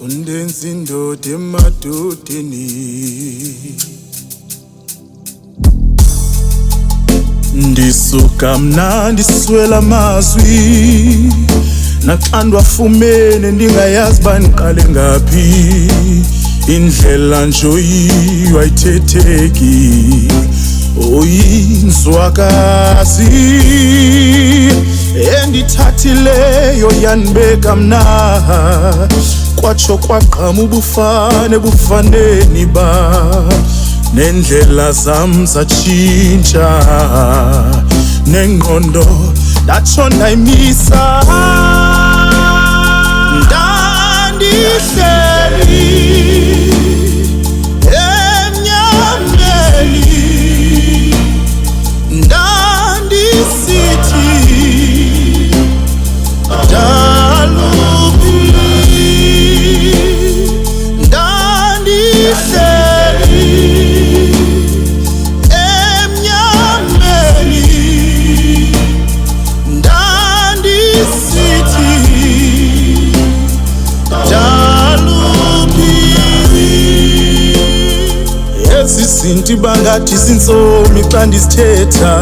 Undenza indoda emadodeni, ndisuka mna ndiswela amazwi, naxandwa fumene ndingayazi baniqale ngaphi. Indlela njoyiyo ayithetheki, oyinzwakazi endithathileyo yanibeka mna, kwatsho kwaqhama ubufane bufaneni ba, nendlela zam zatshintsha, nengqondo ndatsho ndayimisa. Ndandihleli emnyameni, ndandisithi dalubi, ndandihleli emnyameni, ndandisithi ezizinto bangathi zintsomi xa ndizithetha,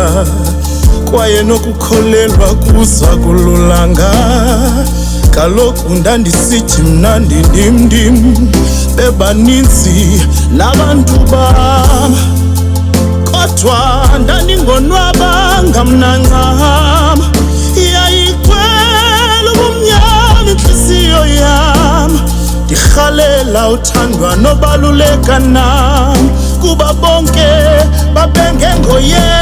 kwaye nokukholelwa kuza kululanga. Kaloku ndandisithi mna ndindim, bebaninzi nabantu bam, kodwa ndandingonwabanga mna ncam. Yayikhwela ubumnyama intliziyo yam, ndirhalela uthandwa nobaluleka nam, kuba bonke babengengoye.